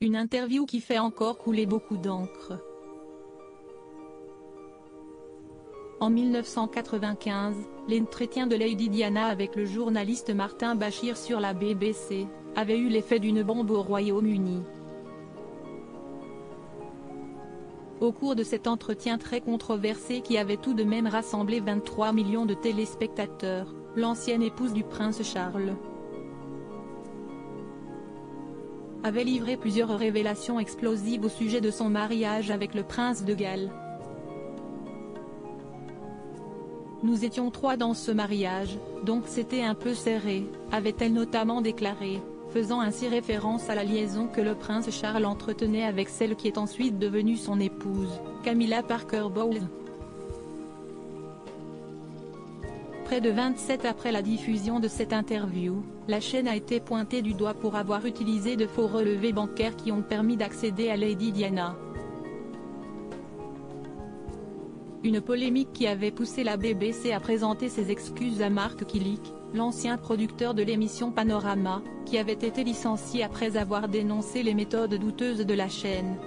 une interview qui fait encore couler beaucoup d'encre. En 1995, l'entretien de Lady Diana avec le journaliste Martin Bashir sur la BBC avait eu l'effet d'une bombe au Royaume-Uni. Au cours de cet entretien très controversé qui avait tout de même rassemblé 23 millions de téléspectateurs, l'ancienne épouse du prince Charles avait livré plusieurs révélations explosives au sujet de son mariage avec le prince de Galles. Nous étions trois dans ce mariage, donc c'était un peu serré, avait-elle notamment déclaré, faisant ainsi référence à la liaison que le prince Charles entretenait avec celle qui est ensuite devenue son épouse, Camilla Parker Bowles. Près de 27 après la diffusion de cette interview, la chaîne a été pointée du doigt pour avoir utilisé de faux relevés bancaires qui ont permis d'accéder à Lady Diana. Une polémique qui avait poussé la BBC à présenter ses excuses à Mark Killick, l'ancien producteur de l'émission Panorama, qui avait été licencié après avoir dénoncé les méthodes douteuses de la chaîne.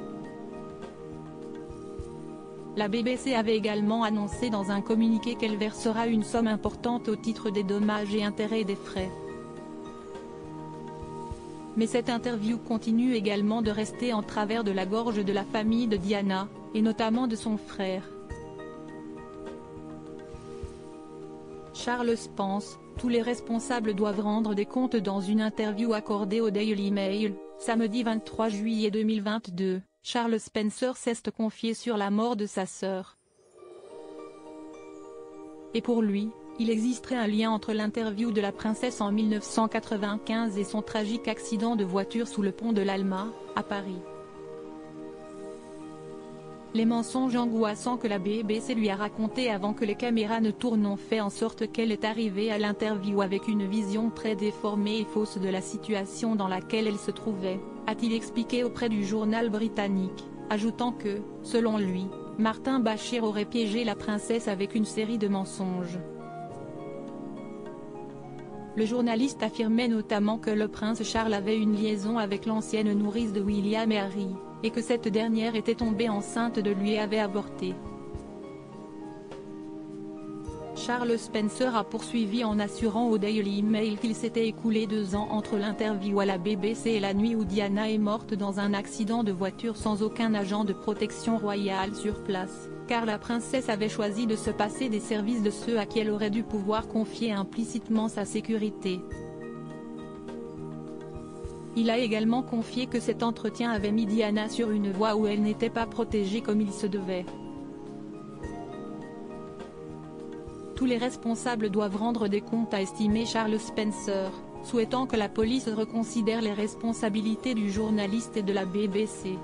La BBC avait également annoncé dans un communiqué qu'elle versera une somme importante au titre des dommages et intérêts des frais. Mais cette interview continue également de rester en travers de la gorge de la famille de Diana, et notamment de son frère. Charles pense, tous les responsables doivent rendre des comptes dans une interview accordée au Daily Mail, samedi 23 juillet 2022, Charles Spencer s'est confié sur la mort de sa sœur. Et pour lui, il existerait un lien entre l'interview de la princesse en 1995 et son tragique accident de voiture sous le pont de l'Alma, à Paris. Les mensonges angoissants que la BBC lui a racontés avant que les caméras ne tournent ont fait en sorte qu'elle est arrivée à l'interview avec une vision très déformée et fausse de la situation dans laquelle elle se trouvait, a-t-il expliqué auprès du journal britannique, ajoutant que, selon lui, Martin Bashir aurait piégé la princesse avec une série de mensonges. Le journaliste affirmait notamment que le prince Charles avait une liaison avec l'ancienne nourrice de William et Harry, et que cette dernière était tombée enceinte de lui et avait avorté. Charles Spencer a poursuivi en assurant au Daily Mail qu'il s'était écoulé 2 ans entre l'interview à la BBC et la nuit où Diana est morte dans un accident de voiture sans aucun agent de protection royale sur place, car la princesse avait choisi de se passer des services de ceux à qui elle aurait dû pouvoir confier implicitement sa sécurité. Il a également confié que cet entretien avait mis Diana sur une voie où elle n'était pas protégée comme il se devait. Tous les responsables doivent rendre des comptes, a estimé Charles Spencer, souhaitant que la police reconsidère les responsabilités du journaliste et de la BBC.